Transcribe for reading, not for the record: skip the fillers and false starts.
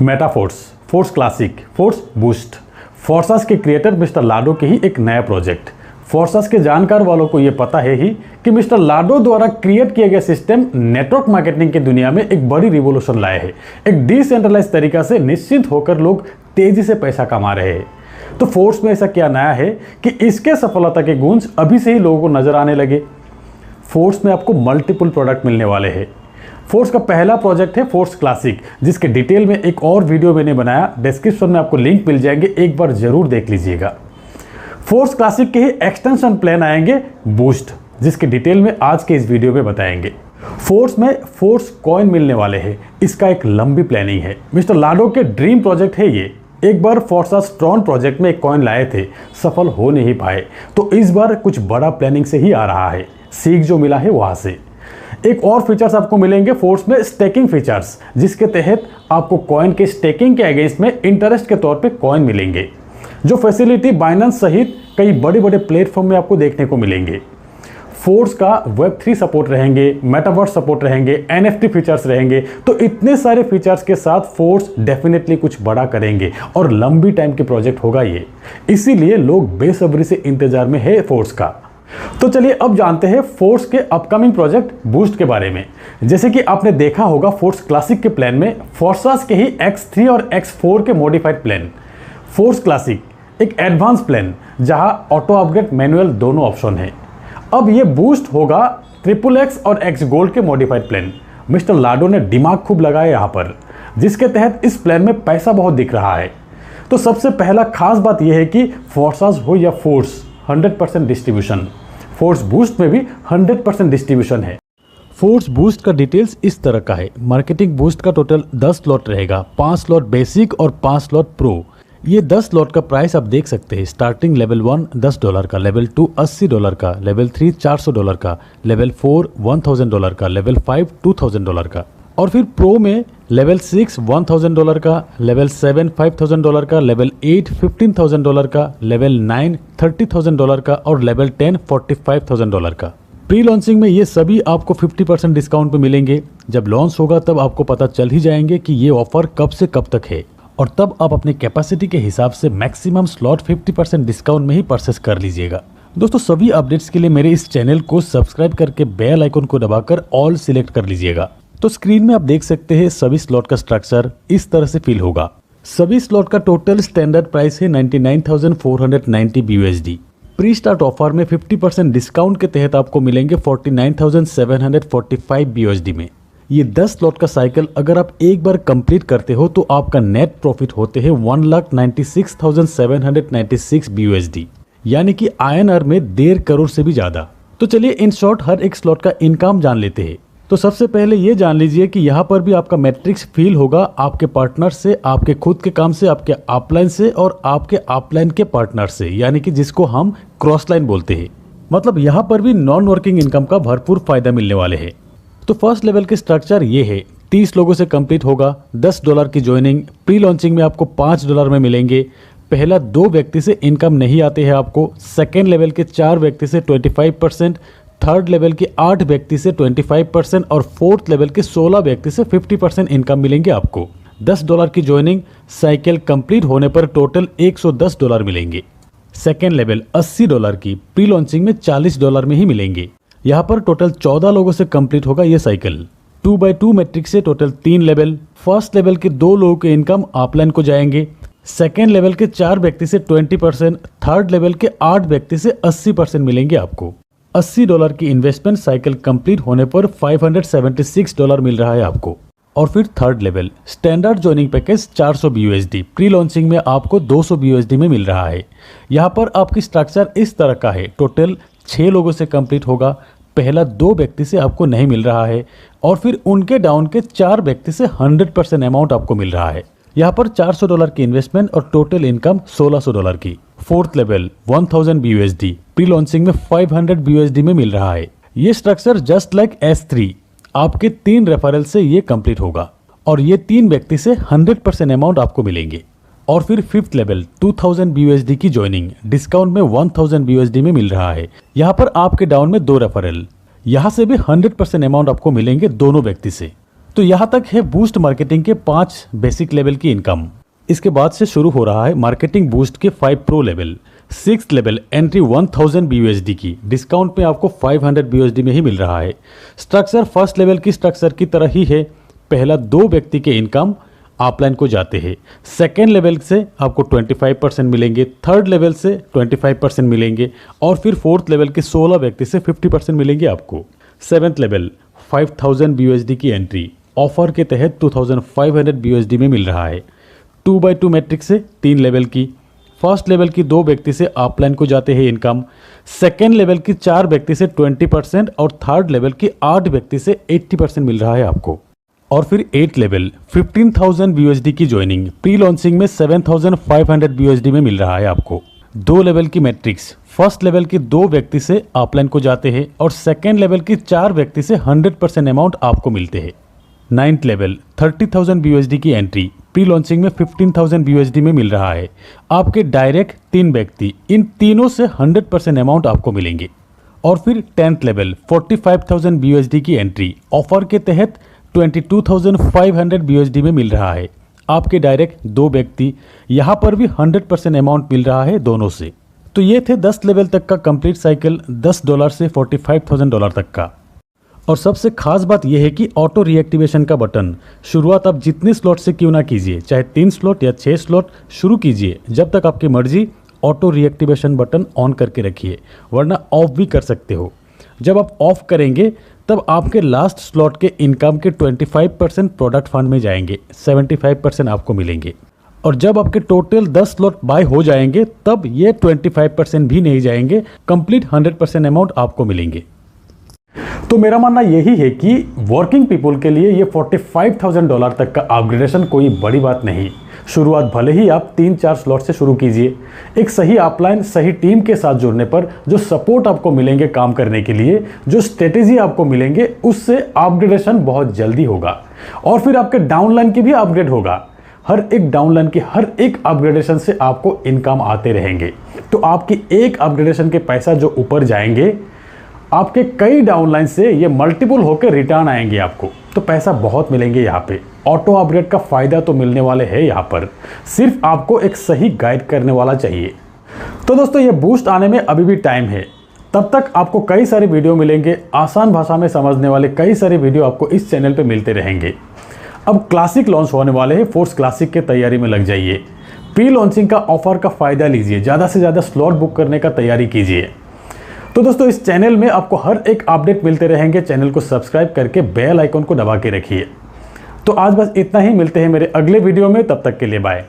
Metaphors, Force Classic, Force Boost, Forsage के creator mister लाडो के ही एक नया प्रोजेक्ट। फोर्सास के जानकार वालों को यह पता है ही कि मिस्टर लाडो द्वारा क्रिएट किए गए सिस्टम नेटवर्क मार्केटिंग की दुनिया में एक बड़ी रिवॉल्यूशन लाए हैं। एक डिसेंट्रलाइज तरीका से निश्चित होकर लोग तेजी से पैसा कमा रहे हैं। तो फोर्स में ऐसा क्या नया है कि इसके सफलता के गुंज अभी से ही लोगों को नजर आने लगे। फोर्स में आपको मल्टीपल प्रोडक्ट मिलने वाले हैं। फोर्स का पहला प्रोजेक्ट है फोर्स क्लासिक, जिसके डिटेल में एक और वीडियो मैंने बनाया, डिस्क्रिप्शन में आपको लिंक मिल जाएंगे, एक बार जरूर देख लीजिएगा। फोर्स क्लासिक के ही एक्सटेंशन प्लान आएंगे बूस्ट, जिसके डिटेल में आज के इस वीडियो में बताएंगे। फोर्स में फोर्स कॉइन मिलने वाले हैं, इसका एक लंबी प्लानिंग है। मिस्टर लाडो के ड्रीम प्रोजेक्ट है ये। एक बार फोर्सास ट्रॉन प्रोजेक्ट में एक कॉइन लाए थे, सफल हो नहीं पाए, तो इस बार कुछ बड़ा प्लानिंग से ही आ रहा है। सीख जो मिला है वहां से। एक और फीचर्स आपको मिलेंगे फोर्स में, स्टेकिंग फीचर्स, जिसके तहत आपको कॉइन के स्टेकिंग के अगेंस्ट में इंटरेस्ट के तौर पे कॉइन मिलेंगे, जो फैसिलिटी बाइनेंस सहित कई बड़े बड़े प्लेटफॉर्म में आपको देखने को मिलेंगे। फोर्स का Web3 सपोर्ट रहेंगे, मेटावर्स सपोर्ट रहेंगे, NFT फीचर्स रहेंगे। तो इतने सारे फीचर्स के साथ फोर्स डेफिनेटली कुछ बड़ा करेंगे और लंबी टाइम के प्रोजेक्ट होगा ये। इसीलिए लोग बेसब्री से इंतजार में है फोर्स का। तो चलिए अब जानते हैं फोर्स के अपकमिंग प्रोजेक्ट बूस्ट के बारे में। जैसे कि आपने देखा होगा फोर्स क्लासिक के प्लान में फोर्सास के ही X3 और X4 के मॉडिफाइड प्लान। फोर्स क्लासिक एक एडवांस प्लान जहां ऑटो अपग्रेड मैनुअल दोनों ऑप्शन है। अब ये बूस्ट होगा XXX और X गोल्ड के मॉडिफाइड प्लान। मिस्टर लाडो ने दिमाग खूब लगाया यहाँ पर, जिसके तहत इस प्लान में पैसा बहुत दिख रहा है। तो सबसे पहला खास बात यह है कि फोर्सास हो या फोर्स, 100% डिस्ट्रीब्यूशन। फोर्स बूस्ट में भी 100% डिस्ट्रीब्यूशन है। फोर्स बूस्ट का डिटेल्स इस तरह का है। मार्केटिंग बूस्ट का टोटल 10 स्लॉट रहेगा, 5 स्लॉट बेसिक और 5 स्लॉट प्रो। ये 10 स्लॉट का प्राइस आप देख सकते हैं। स्टार्टिंग लेवल 1 $10 का, लेवल 2 $80 का, लेवल 3 $400 का, लेवल 4 $1000 का, लेवल 5 $2000 का, और फिर प्रो में लेवल 6 $1000 का, लेवल 7 $5000 का, लेवल 8 $15,000 का, लेवल 9 $30,000 का और लेवल 10 $45,000 का। प्री लॉन्चिंग में ये सभी आपको 50% डिस्काउंट पे मिलेंगे। जब लॉन्च होगा तब आपको पता चल ही जाएंगे कि ये ऑफर कब से कब तक है, और तब आप अपनी कैपेसिटी के हिसाब से मैक्सिमम स्लॉट 50% डिस्काउंट में ही परचेस कर लीजिएगा। दोस्तों, सभी अपडेट्स के लिए मेरे इस चैनल को सब्सक्राइब करके बेल आइकन को दबाकर ऑल सिलेक्ट कर लीजिएगा। तो स्क्रीन में आप देख सकते हैं सभी स्लॉट का स्ट्रक्चर इस तरह से फील होगा। सभी स्लॉट का टोटल स्टैंडर्ड प्राइस है 99,490 BUSD। प्री स्टार्ट ऑफर में 50% डिस्काउंट के तहत आपको मिलेंगे 49,745 BUSD में। ये 10 स्लॉट का साइकिल अगर आप एक बार कंप्लीट करते हो तो आपका नेट प्रॉफिट होते हैं 1,96,796 BUSD, यानी कि INR में 1.5 करोड़ से भी ज्यादा। तो चलिए इन शॉर्ट हर एक स्लॉट का इनकम जान लेते हैं। तो सबसे पहले ये जान लीजिए कि यहाँ पर भी आपका मैट्रिक्स फील होगा आपके पार्टनर से, आपके खुद के काम से, आपके अपलाइन से और आपके अपलाइन के पार्टनर से, यानी कि जिसको हम क्रॉस लाइन बोलते हैं। मतलब यहाँ पर भी नॉन वर्किंग इनकम का भरपूर फायदा मिलने वाले है। तो फर्स्ट लेवल के स्ट्रक्चर ये है, 30 लोगों से कंप्लीट होगा, $10 की ज्वाइनिंग। प्री लॉन्चिंग में आपको $5 में मिलेंगे। पहला 2 व्यक्ति से इनकम नहीं आते हैं आपको। सेकेंड लेवल के 4 व्यक्ति से 25%, थर्ड लेवल के 8 व्यक्ति से 25% और फोर्थ लेवल के 16 व्यक्ति से 50% इनकम मिलेंगे आपको। $10 की ज्वाइनिंग, साइकिल कंप्लीट होने पर टोटल $110 मिलेंगे। सेकेंड लेवल $80 की, प्री लॉन्चिंग में $40 में ही मिलेंगे। यहाँ पर टोटल 14 लोगों से कंप्लीट होगा ये साइकिल। 2x2 मैट्रिक्स से टोटल 3 लेवल। फर्स्ट लेवल के 2 लोगों के इनकम अपलाइन को जाएंगे। सेकेंड लेवल के 4 व्यक्ति से 20%, थर्ड लेवल के 8 व्यक्ति से 80% मिलेंगे आपको। $80 की इन्वेस्टमेंट साइकिल कंप्लीट होने पर $576 मिल रहा है आपको। और फिर third level standard joining package 400 BUSD, pre launching में आपको 200 BUSD में मिल रहा है। यहाँ पर आपकी स्ट्रक्चर इस तरह का है, टोटल 6 लोगों से कंप्लीट होगा। पहला 2 व्यक्ति से आपको नहीं मिल रहा है और फिर उनके डाउन के 4 व्यक्ति से 100% अमाउंट आपको मिल रहा है। यहाँ पर $400 की इन्वेस्टमेंट और टोटल इनकम $1600 की। Fourth level 1000 BUSD, pre launching में 500 BUSD में मिल रहा है। ये स्ट्रक्चर जस्ट लाइक S3, आपके 3 रेफरल से ये कंप्लीट होगा और ये 3 व्यक्ति से 100% अमाउंट आपको मिलेंगे। और फिर फिफ्थ लेवल 2000 BUSD की ज्वाइनिंग, डिस्काउंट में 1000 BUSD में मिल रहा है। यहाँ पर आपके डाउन में 2 रेफरल, यहाँ से भी 100% अमाउंट आपको मिलेंगे दोनों व्यक्ति से। तो यहाँ तक है बूस्ट मार्केटिंग के 5 बेसिक लेवल की इनकम। इसके बाद से शुरू हो रहा है मार्केटिंग बूस्ट के 5 pro level. 6th level entry 1000 BUSD की, डिस्काउंट में आपको 500 BUSD में ही मिल रहा है। स्ट्रक्चर फर्स्ट लेवल की स्ट्रक्चर की तरह ही है। पहला 2 व्यक्ति के इनकम अपलाइन को जाते हैं। सेकेंड लेवल से आपको 25% मिलेंगे, थर्ड लेवल से 25% मिलेंगे और फिर फोर्थ लेवल के 16 व्यक्ति से 50% मिलेंगे आपको। 7th लेवल 5000 BUSD की एंट्री ऑफर के तहत 2500 BUSD में मिल रहा है। 2x2 मैट्रिक्स से 3 लेवल की, फर्स्ट लेवल की 2 व्यक्ति से अपलाइन को जाते हैं इनकम, सेकेंड लेवल की 4 व्यक्ति से 20% और थर्ड लेवल की 8 व्यक्ति से 80% मिल रहा है आपको। और फिर 8th लेवल 15,000 BUSD की ज्वाइनिंग प्री लॉन्चिंग में 7,500 BUSD में मिल रहा है आपको। 2 लेवल की मैट्रिक्स, फर्स्ट लेवल की 2 व्यक्ति से अपलाइन को जाते हैं और सेकेंड लेवल की 4 व्यक्ति से 100% अमाउंट आपको मिलते हैं। 9th लेवल 30,000 BUSD की एंट्री प्री लॉन्चिंग में 15,000 BUSD में मिल रहा है। आपके डायरेक्ट 3 व्यक्ति, इन तीनों से 100% अमाउंट आपको मिलेंगे। और फिर 10th लेवल 45,000 BUSD की एंट्री ऑफर के तहत 22,500 BUSD में मिल रहा है। आपके डायरेक्ट 2 व्यक्ति, यहाँ पर भी 100% अमाउंट मिल रहा है दोनों से। तो ये थे 10 लेवल तक का कंप्लीट साइकिल, $10 से $45,000 तक का। और सबसे खास बात यह है कि ऑटो रीएक्टिवेशन का बटन शुरुआत आप जितने स्लॉट से क्यों ना कीजिए, चाहे 3 स्लॉट या 6 स्लॉट शुरू कीजिए, जब तक आपकी मर्जी ऑटो रीएक्टिवेशन बटन ऑन करके रखिए, वरना ऑफ भी कर सकते हो। जब आप ऑफ करेंगे तब आपके लास्ट स्लॉट के इनकम के 25% प्रोडक्ट फंड में जाएंगे, 75% आपको मिलेंगे। और जब आपके टोटल 10 स्लॉट बाय हो जाएंगे तब ये 25% भी नहीं जाएंगे, कंप्लीट 100% अमाउंट आपको मिलेंगे। तो मेरा मानना यही है कि वर्किंग पीपल के लिए ये $45,000 तक का अपग्रेडेशन कोई बड़ी बात नहीं। शुरुआत भले ही आप 3-4 स्लॉट से शुरू कीजिए। एक सही अपलाइन, सही टीम के साथ जुड़ने पर जो सपोर्ट आपको मिलेंगे काम करने के लिए, जो स्ट्रेटेजी आपको मिलेंगे, उससे अपग्रेडेशन बहुत जल्दी होगा और फिर आपके डाउनलाइन की भी अपग्रेड होगा। हर एक डाउनलाइन की हर एक अपग्रेडेशन से आपको इनकम आते रहेंगे। तो आपकी एक अपग्रेडेशन के पैसा जो ऊपर जाएंगे, आपके कई डाउनलाइन से ये मल्टीपल होकर रिटर्न आएंगे आपको, तो पैसा बहुत मिलेंगे यहाँ पे। ऑटो अपग्रेड का फायदा तो मिलने वाले है यहाँ पर, सिर्फ आपको एक सही गाइड करने वाला चाहिए। तो दोस्तों ये बूस्ट आने में अभी भी टाइम है, तब तक आपको कई सारे वीडियो मिलेंगे, आसान भाषा में समझने वाले कई सारे वीडियो आपको इस चैनल पे मिलते रहेंगे। अब क्लासिक लॉन्च होने वाले हैं, फोर्स क्लासिक के तैयारी में लग जाइए। प्री लॉन्चिंग का ऑफर का फायदा लीजिए, ज़्यादा से ज़्यादा स्लॉट बुक करने का तैयारी कीजिए। तो दोस्तों इस चैनल में आपको हर एक अपडेट मिलते रहेंगे, चैनल को सब्सक्राइब करके बेल आइकन को दबा के रखिए। तो आज बस इतना ही, मिलते हैं मेरे अगले वीडियो में, तब तक के लिए बाय।